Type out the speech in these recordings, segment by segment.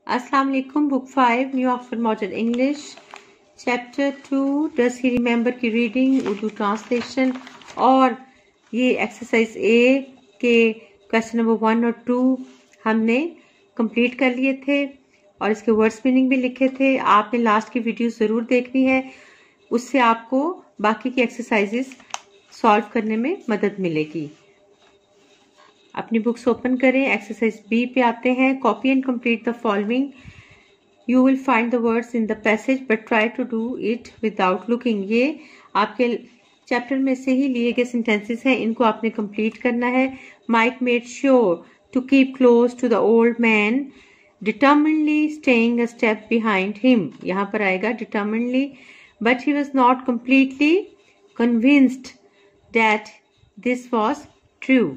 Assalamu alaikum, Book 5, New Oxford Modern English, Chapter 2, Does He Remember की reading, Urdu translation. और ये exercise ए के question number 1 और 2 हमने कंप्लीट कर लिए थे और इसके वर्ड्स मीनिंग भी लिखे थे। आपने लास्ट की वीडियो ज़रूर देखनी है, उससे आपको बाकी की एक्सरसाइजेस सॉल्व करने में मदद मिलेगी। अपनी बुक्स ओपन करें, एक्सरसाइज बी पे आते हैं। Copy and complete the following. You will find the words in the passage but try to do it without looking. ये आपके चैप्टर में से ही लिए गए सेंटेंसेस हैं, इनको आपने कंप्लीट करना है। Mike made sure to keep close to the old man, determinedly staying a step behind him. यहाँ पर आएगा determinedly, but he was not completely convinced that this was true.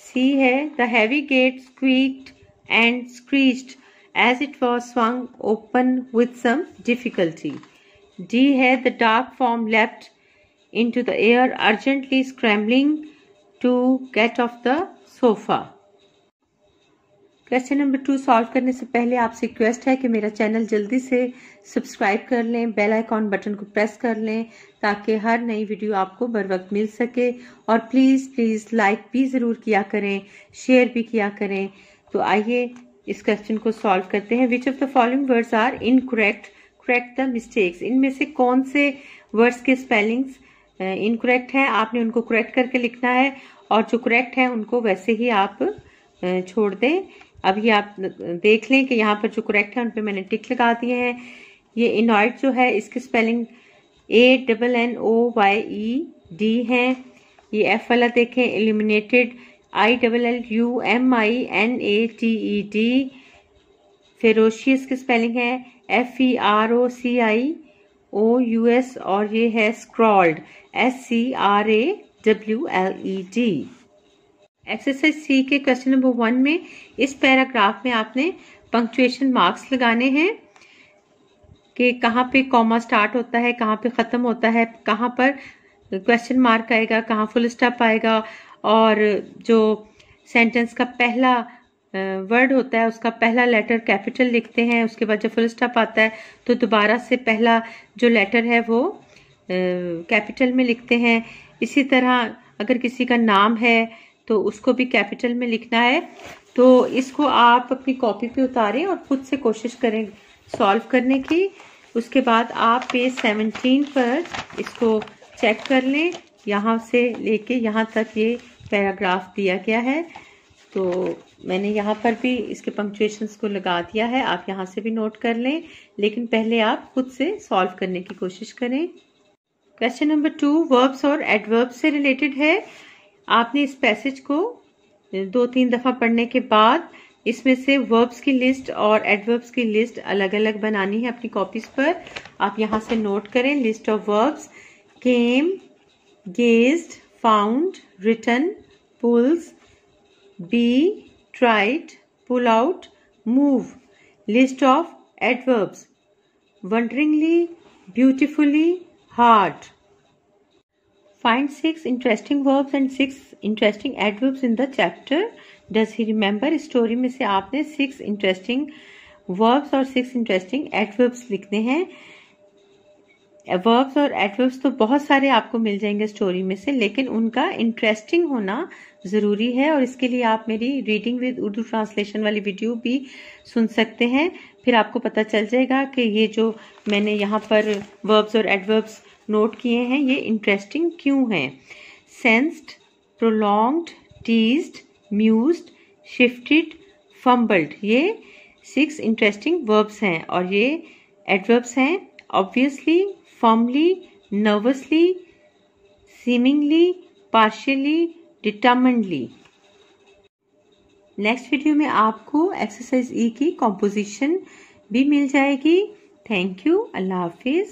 C है, the heavy gate squeaked and screeched as it was swung open with some difficulty. D है, the dark form leapt into the air, urgently scrambling to get off the sofa. Question number 2 solve करने से पहले आपसे request है कि मेरा channel जल्दी से सब्सक्राइब कर लें, बेल आइकॉन बटन को प्रेस कर लें ताकि हर नई वीडियो आपको बर वक्त मिल सके। और प्लीज़ लाइक भी ज़रूर किया करें, शेयर भी किया करें। तो आइए इस क्वेश्चन को सॉल्व करते हैं। Which of the following words are incorrect, correct the mistakes. इनमें से कौन से वर्ड्स के स्पेलिंग्स इनकरेक्ट हैं, आपने उनको करेक्ट करके लिखना है और जो करेक्ट है उनको वैसे ही आप छोड़ दें। अब ये आप देख लें कि यहाँ पर जो करेक्ट है उन पे मैंने टिक लगा दिए हैं। ये इनॉइड जो है इसकी स्पेलिंग ANNOYED है। ये एफ वाला देखें, एलिमिनेटेड ILLUMINATED। फेरोशियस की स्पेलिंग है FEROCIOUS और ये है स्क्रॉल्ड SCRAWLED। एक्सरसाइज सी के क्वेश्चन नंबर 1 में इस पैराग्राफ में आपने पंक्चुएशन मार्क्स लगाने हैं कि कहाँ पे कॉमा स्टार्ट होता है, कहाँ पे ख़त्म होता है, कहाँ पर क्वेश्चन मार्क आएगा, कहाँ फुल स्टॉप आएगा। और जो सेंटेंस का पहला वर्ड होता है उसका पहला लेटर कैपिटल लिखते हैं, उसके बाद जब फुल स्टॉप आता है तो दोबारा से पहला जो लेटर है वो कैपिटल में लिखते हैं। इसी तरह अगर किसी का नाम है तो उसको भी कैपिटल में लिखना है। तो इसको आप अपनी कॉपी पे उतारें और खुद से कोशिश करें सॉल्व करने की। उसके बाद आप पेज 17 पर इसको चेक कर लें, यहाँ से लेके यहाँ तक ये पैराग्राफ दिया गया है। तो मैंने यहाँ पर भी इसके पंक्चुएशंस को लगा दिया है, आप यहाँ से भी नोट कर लें, लेकिन पहले आप खुद से सॉल्व करने की कोशिश करें। क्वेश्चन नंबर 2 वर्ब्स और एडवर्ब्स से रिलेटेड है। आपने इस पैसेज को 2-3 दफ़ा पढ़ने के बाद इसमें से वर्ब्स की लिस्ट और एडवर्ब्स की लिस्ट अलग अलग बनानी है अपनी कॉपीज पर। आप यहाँ से नोट करें। List of verbs: came, gazed, found, written, pulls, be, tried, pull out, move. List of adverbs: wonderingly, beautifully, hard. Find 6 interesting verbs and 6 interesting adverbs in the chapter. Does he remember? इस story में से आपने 6 interesting verbs और 6 interesting adverbs लिखने हैं। verbs और adverbs तो बहुत सारे आपको मिल जाएंगे स्टोरी में से, लेकिन उनका इंटरेस्टिंग होना ज़रूरी है। और इसके लिए आप मेरी रीडिंग विद उर्दू ट्रांसलेशन वाली वीडियो भी सुन सकते हैं, फिर आपको पता चल जाएगा कि ये जो मैंने यहाँ पर verbs और adverbs नोट किए हैं ये इंटरेस्टिंग क्यों हैं। Sensed, prolonged, teased, mused, shifted, fumbled, ये 6 इंटरेस्टिंग वर्ब्स हैं। और ये एडवर्ब्स हैं obviously, firmly, nervously, seemingly, partially, determinedly. Next video में आपको एक्सरसाइज ई की कॉम्पोजिशन भी मिल जाएगी। थैंक यू, अल्लाह हाफिज।